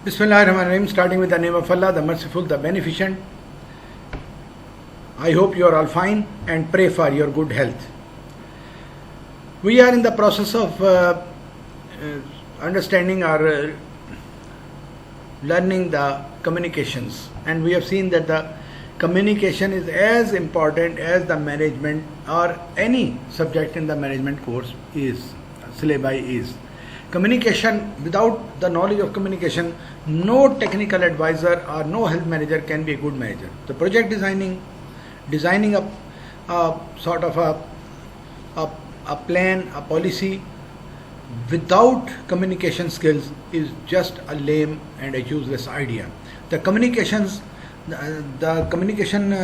Bismillahirrahmanirrahim, starting with the name of Allah, the merciful, the beneficent. I hope you are all fine and pray for your good health. We are in the process of understanding or learning the communications, and we have seen that the communication is as important as the management or any subject in the management course is, syllabi is. Communication, without the knowledge of communication, no technical advisor or no health manager can be a good manager. The project designing a sort of a plan, a policy without communication skills is just a lame and a useless idea. The communication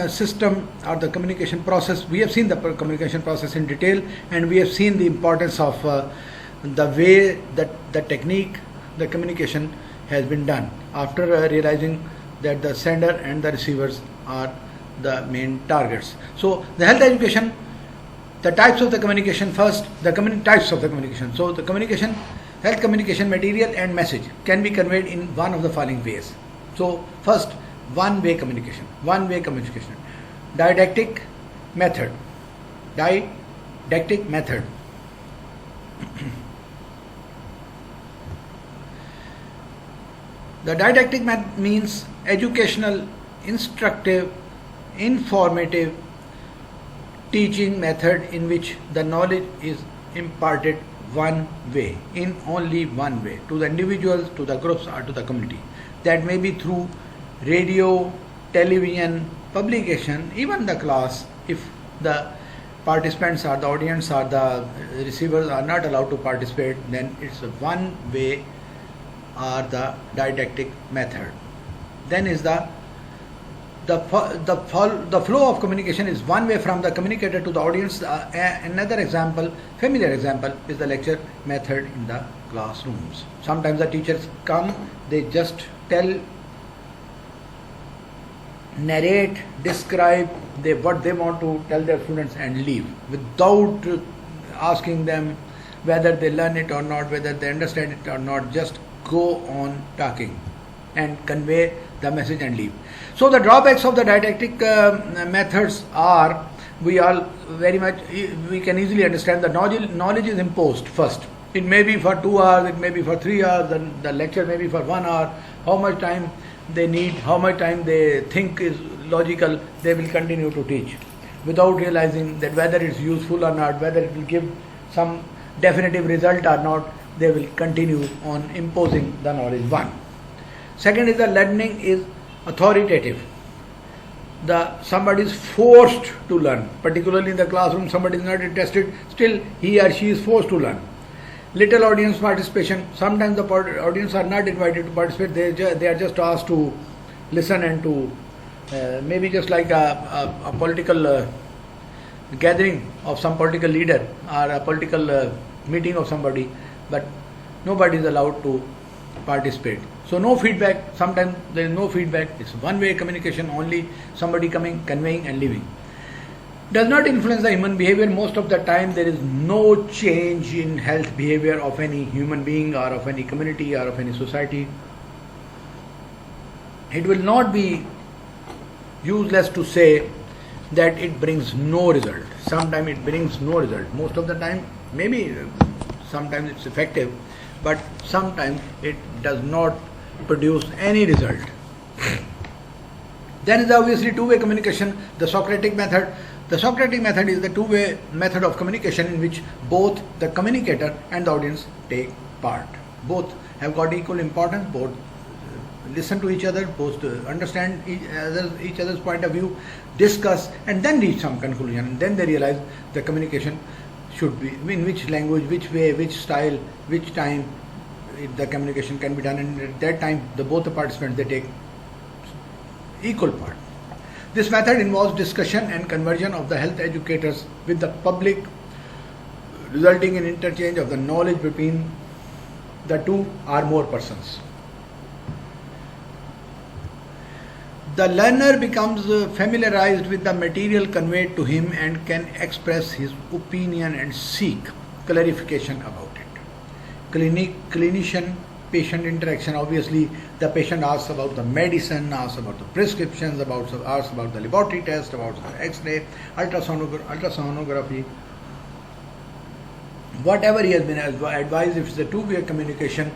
system or the communication process, we have seen the communication process in detail, and we have seen the importance of the way that the technique, the communication has been done after realizing that the sender and the receivers are the main targets. So the health education, the types of the communication first, types of the communication. So the communication, health communication material and message can be conveyed in one of the following ways. So first, one-way communication. Didactic method. The didactic method means educational, instructive, informative teaching method in which the knowledge is imparted one way, in only one way, to the individuals, to the groups, or to the community. That may be through radio, television, publication, even the class, if the participants or the audience or the receivers are not allowed to participate, then it's a one way or the didactic method. Then is the flow of communication is one way from the communicator to the audience. Another example, familiar example, is the lecture method in the classrooms. Sometimes the teachers come, they just tell, narrate, describe what they want to tell their students and leave without asking them whether they learn it or not, whether they understand it or not. Just go on talking and convey the message and leave. So the drawbacks of the didactic methods are, we can easily understand the knowledge is imposed first. It may be for 2 hours, it may be for 3 hours, the lecture may be for 1 hour. How much time they need, how much time they think is logical, they will continue to teach without realizing that whether it's useful or not, whether it will give some definitive result or not. They will continue on imposing the knowledge. One. Second is the learning is authoritative. Somebody is forced to learn. Particularly in the classroom, somebody is not interested, still he or she is forced to learn. Little audience participation. Sometimes the audience are not invited to participate. They are just asked to listen and to maybe just like a political gathering of some political leader or a political meeting of somebody, but nobody is allowed to participate. So no feedback. Sometimes there is no feedback. It's one-way communication only. Somebody coming, conveying and leaving. Does not influence the human behavior. Most of the time there is no change in health behavior of any human being or of any community or of any society. It will not be useless to say that it brings no result. Sometimes it brings no result. Most of the time, maybe sometimes it's effective, but sometimes it does not produce any result. Then is obviously two-way communication, the Socratic method. The Socratic method is the two-way method of communication in which both the communicator and the audience take part. Both have got equal importance, both listen to each other, both understand each other's point of view, discuss and then reach some conclusion, and then they realize the communication should be, in which language, which way, which style, which time the communication can be done, and at that time both the participants, they take equal part. This method involves discussion and conversion of the health educators with the public, resulting in interchange of the knowledge between the two or more persons. The learner becomes familiarized with the material conveyed to him and can express his opinion and seek clarification about it. Clinician, patient interaction. Obviously, the patient asks about the medicine, asks about the prescriptions, asks about the laboratory test, about the X-ray, ultrasonography. Whatever he has been advised, if it's a two-way communication,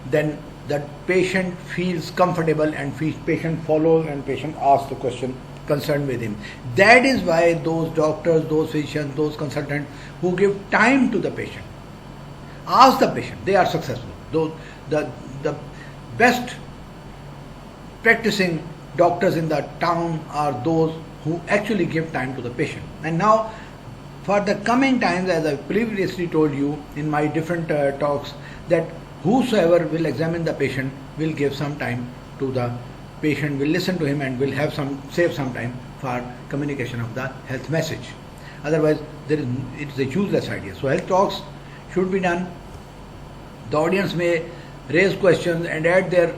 then the patient feels comfortable and patient follows and patient asks the question concerned with him. That is why those doctors, those physicians, those consultants who give time to the patient, ask the patient, they are successful. Those, the best practicing doctors in the town are those who actually give time to the patient. And now, for the coming times, as I previously told you in my different talks, that whosoever will examine the patient will give some time to the patient, will listen to him and will save some time for communication of the health message. Otherwise, it's a useless idea. So health talks should be done. The audience may raise questions and add their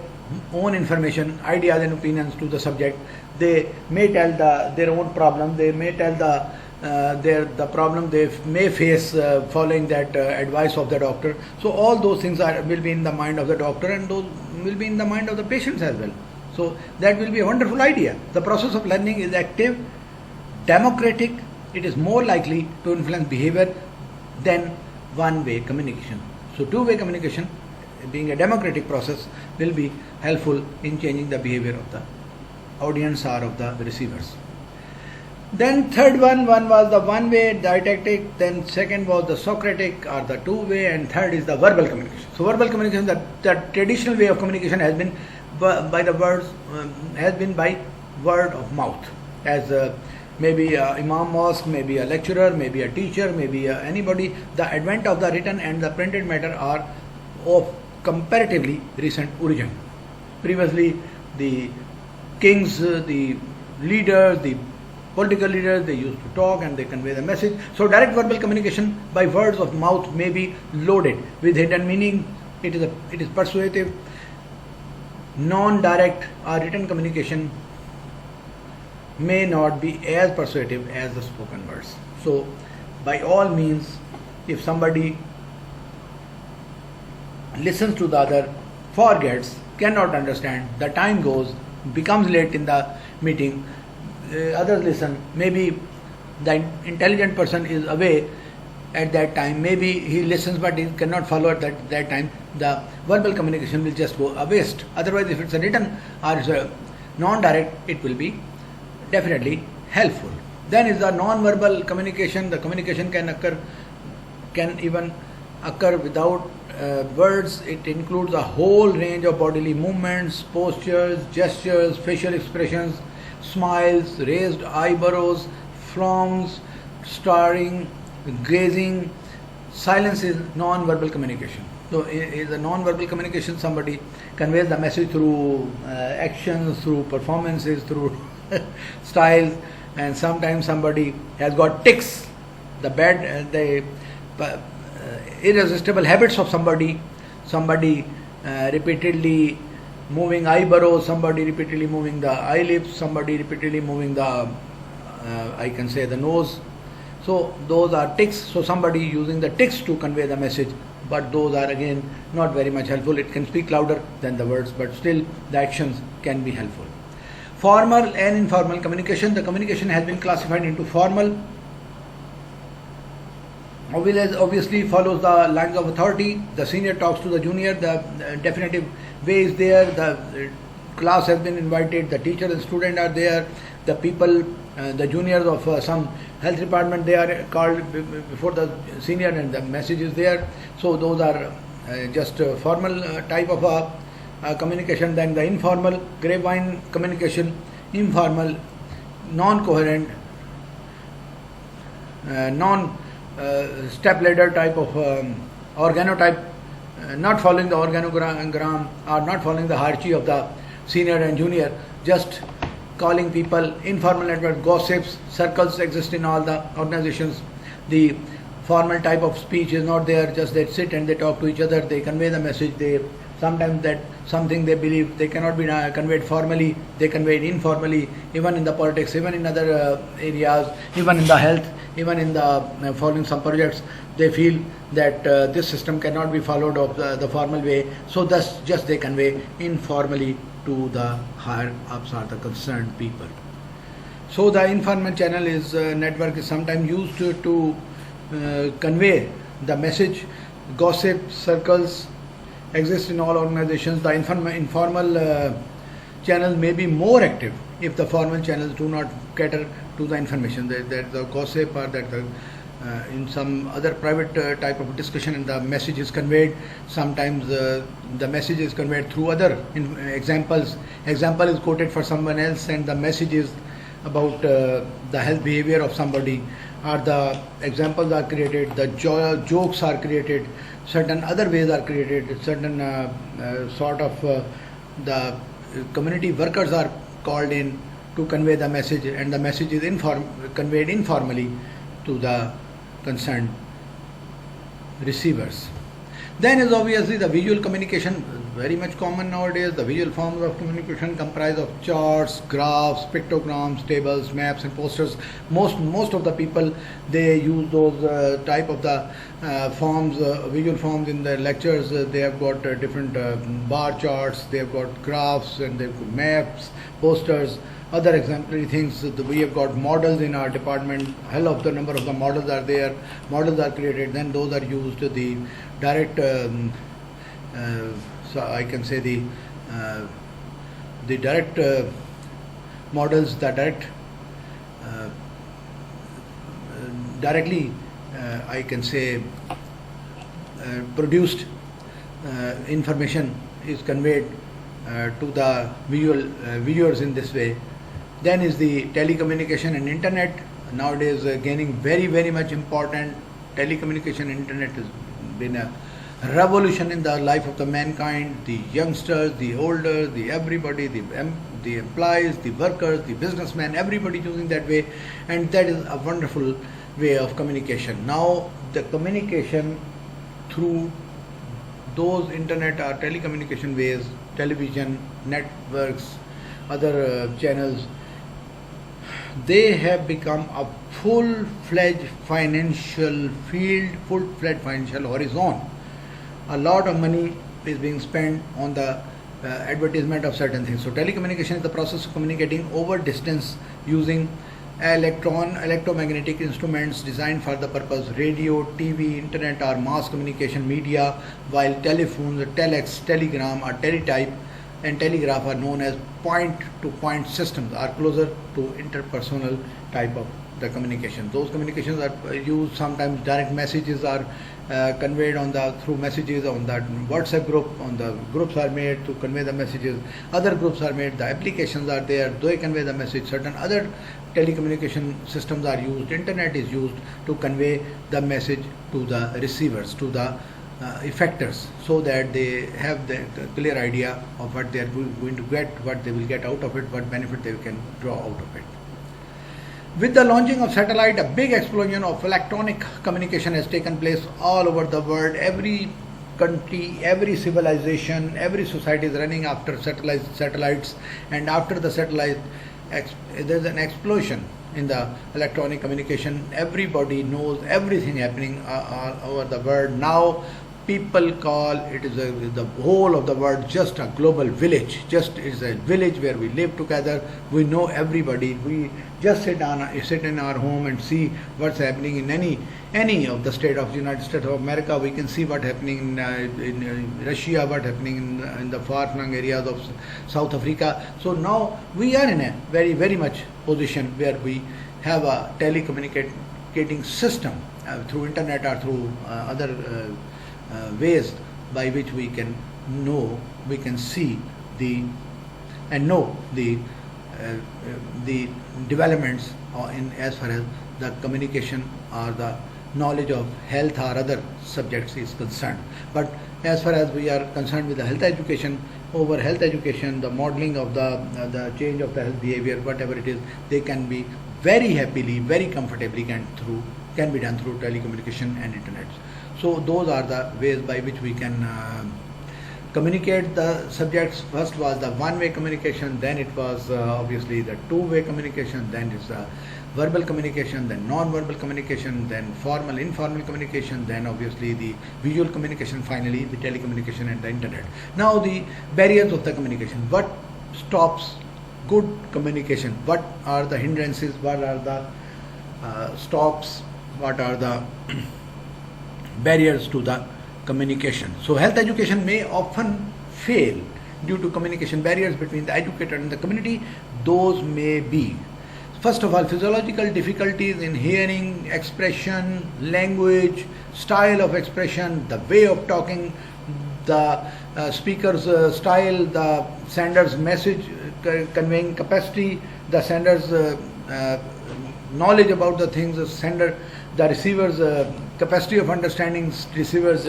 own information, ideas and opinions to the subject. They may tell their own problem. They may tell the problem they may face following that advice of the doctor. So all those things will be in the mind of the doctor, and those will be in the mind of the patients as well. So that will be a wonderful idea. The process of learning is active, democratic. It is more likely to influence behavior than one-way communication. So two-way communication, being a democratic process, will be helpful in changing the behavior of the audience or of the receivers. Then third one was the one-way didactic, then second was the Socratic or the two-way, and third is the verbal communication. So verbal communication, the traditional way of communication has been by word of mouth, as maybe imam mosque, maybe a lecturer, maybe a teacher, maybe anybody. The advent of the written and the printed matter are of comparatively recent origin. Previously, the kings, the leaders, the political leaders, they used to talk and they convey the message. So direct verbal communication by words of mouth may be loaded with hidden meaning. It is persuasive. Non-direct or written communication may not be as persuasive as the spoken words. So by all means, if somebody listens to the other, forgets, cannot understand, the time goes, becomes late in the meeting, others listen, maybe the intelligent person is away at that time, maybe he listens but he cannot follow at that time, the verbal communication will just go a waste. Otherwise, if it's a written or it's a non-direct, it will be definitely helpful. Then is the non-verbal communication. The communication can even occur without words. It includes a whole range of bodily movements, postures, gestures, facial expressions, smiles, raised eyebrows, frowns, staring, gazing. Silence is non-verbal communication. So is a non-verbal communication. Somebody conveys the message through actions, through performances, through styles, and sometimes somebody has got tics, the irresistible habits of somebody repeatedly moving eyebrows, somebody repeatedly moving the eyelids, somebody repeatedly moving the the nose. So those are tics. So somebody using the tics to convey the message, but those are again not very much helpful. It can speak louder than the words, but still the actions can be helpful. Formal and informal communication. The communication has been classified into formal. Obviously follows the lines of authority. The senior talks to the junior. The definitive way is there. The class has been invited. The teacher and student are there. The people, the juniors of some health department, they are called before the senior, and the message is there. So those are just a formal type of communication. Then the informal, grapevine communication, informal, non-coherent, step ladder type of organotype, not following the organogram or not following the hierarchy of the senior and junior, just calling people, informal network, gossips, circles exist in all the organizations. The formal type of speech is not there, just they sit and they talk to each other, they convey the message. They sometimes that something they believe they cannot be conveyed formally, they convey it informally, even in the politics, even in other areas, even in the health, even in the following some projects, they feel that this system cannot be followed of the formal way, so thus just they convey informally to the higher ups or the concerned people. So the informal channel is network is sometimes used to convey the message. Gossip circles exist in all organizations. The informal channels may be more active if the formal channels do not cater to the information. That the gossip or that the in some other private type of discussion and the message is conveyed. Sometimes the message is conveyed through other examples. Example is quoted for someone else and the message is about the health behavior of somebody, or the examples are created, the jokes are created, certain other ways are created, certain sort of the community workers are called in to convey the message, and the message is conveyed informally to the concerned receivers. Then is obviously the visual communication, very much common nowadays. The visual forms of communication comprise of charts, graphs, pictograms, tables, maps and posters. Most of the people, they use those type of the forms, visual forms in their lectures. They have got different bar charts, they have got graphs and they've got maps, posters, other exemplary things. We have got models in our department. Hell of the number of the models are there. Models are created, then those are used. The direct, so I can say the direct models, the directly I can say produced information is conveyed to the viewers in this way. Then is the telecommunication and internet. Nowadays gaining very much important. Telecommunication and internet has been a revolution in the life of the mankind, the youngsters, the older, the everybody, the employees, the workers, the businessmen, everybody using that way, and that is a wonderful way of communication. Now the communication through those internet or telecommunication ways, television, networks, other channels, they have become a full-fledged financial field, full-fledged financial horizon. A lot of money is being spent on the advertisement of certain things. So telecommunication is the process of communicating over distance using electromagnetic instruments designed for the purpose: radio, TV, internet or mass communication media, while telephones, telex, telegram or teletype and telegraph are known as point-to-point systems, are closer to interpersonal type of the communication. Those communications are used, sometimes direct messages are conveyed on the through messages on that WhatsApp group, on the groups are made to convey the messages, other groups are made, the applications are there, they convey the message, certain other telecommunication systems are used, internet is used to convey the message to the receivers, to the effectors, so that they have the clear idea of what they are going to get, what they will get out of it, what benefit they can draw out of it. With the launching of satellite, a big explosion of electronic communication has taken place all over the world. Every country, every civilization, every society is running after satellites, and after the satellite, there's an explosion in the electronic communication. Everybody knows everything happening all over the world. Now people call it is the whole of the world just a global village. Just is a village where we live together. We know everybody. We just sit in our home and see what's happening in any of the state of the United States of America. We can see what's happening in Russia, what's happening in the far-flung areas of South Africa. So now we are in a very much position where we have a telecommunicating system through internet or through other ways by which we can know, we can see know the developments in as far as the communication or the knowledge of health or other subjects is concerned. But as far as we are concerned with the health education, over health education, the modeling of the change of the health behavior, whatever it is, they can be very happily, very comfortably can be done through telecommunication and internet. So those are the ways by which we can communicate the subjects. First was the one-way communication, then it was obviously the two-way communication, then it's verbal communication, then non-verbal communication, then formal, informal communication, then obviously the visual communication, finally the telecommunication and the internet. Now the barriers of the communication. What stops good communication? What are the hindrances? What are the stops? What are the barriers to the communication? So health education may often fail due to communication barriers between the educator and the community. Those may be, first of all, physiological difficulties in hearing, expression, language, style of expression, the way of talking, the speaker's style, the sender's message conveying capacity, the sender's knowledge about the things, the receiver's capacity of understanding, receiver's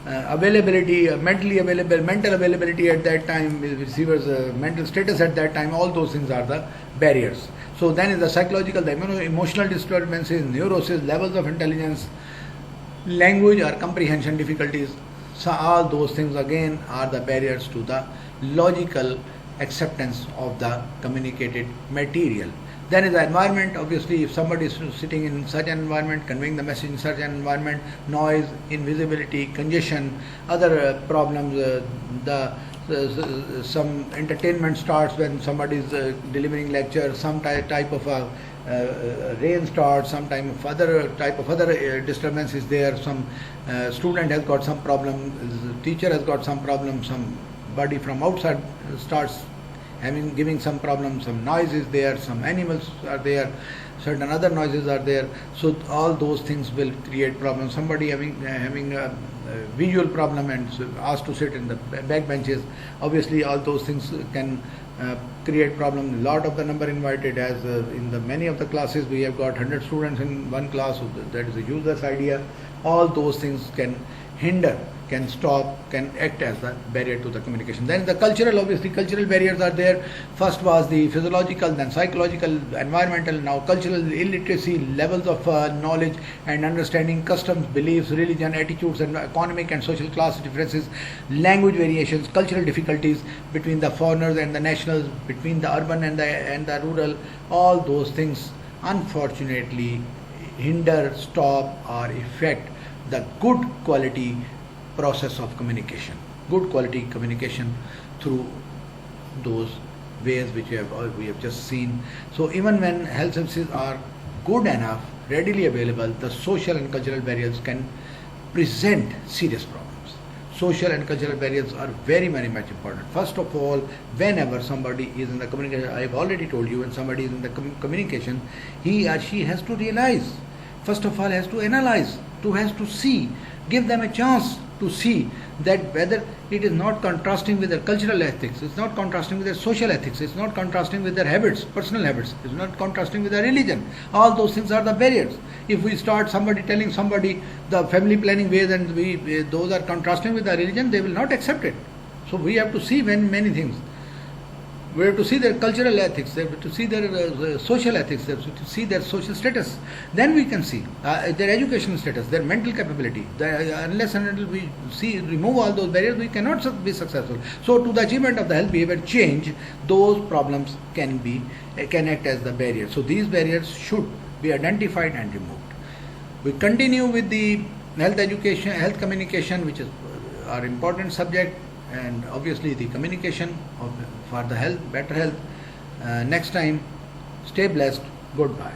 availability, mental availability at that time, receiver's mental status at that time, all those things are the barriers. So then is the psychological, the emotional disturbances, neurosis, levels of intelligence, language or comprehension difficulties. So all those things again are the barriers to the logical acceptance of the communicated material. Then is the environment. Obviously, if somebody is sitting in such an environment, conveying the message in such an environment, noise, invisibility, congestion, other problems, some entertainment starts when somebody is delivering lecture, some type of rain starts, some type of other disturbance is there, some student has got some problem, teacher has got some problem, somebody from outside starts giving some problem, some noise is there, some animals are there, certain other noises are there. So all those things will create problems. Somebody having a visual problem and asked to sit in the back benches, obviously all those things can create problem. A lot of the number invited, as in the many of the classes we have got 100 students in one class, so that is a useless idea. All those things can hinder, can stop, can act as the barrier to the communication. Then the cultural, obviously cultural barriers are there. First was the physiological, then psychological, environmental, now cultural illiteracy, levels of knowledge and understanding, customs, beliefs, religion, attitudes, and economic and social class differences, language variations, cultural difficulties between the foreigners and the nationals, between the urban and the rural. All those things unfortunately hinder, stop, or affect the good quality process of communication, good quality communication through those ways which we have just seen. So even when health services are good enough, readily available, the social and cultural barriers can present serious problems. Social and cultural barriers are very, very much important. First of all, whenever somebody is in the communication, I have already told you, when somebody is in the communication, he or she has to realize, first of all has to analyze, has to see, give them a chance to see that whether it is not contrasting with their cultural ethics, it's not contrasting with their social ethics, it's not contrasting with their habits, personal habits, it's not contrasting with their religion. All those things are the barriers. If we start telling somebody the family planning ways and those are contrasting with their religion, they will not accept it. So we have to see many things. We have to see their cultural ethics, we have to see their social ethics, we have to see their social status. Then we can see their educational status, their mental capability. Unless and until we remove all those barriers, we cannot be successful. So to the achievement of the health behavior change, those problems can act as the barriers. So these barriers should be identified and removed. We continue with the health education, health communication, which is our important subject, and obviously the communication for the health, better health. Next time, stay blessed. Goodbye.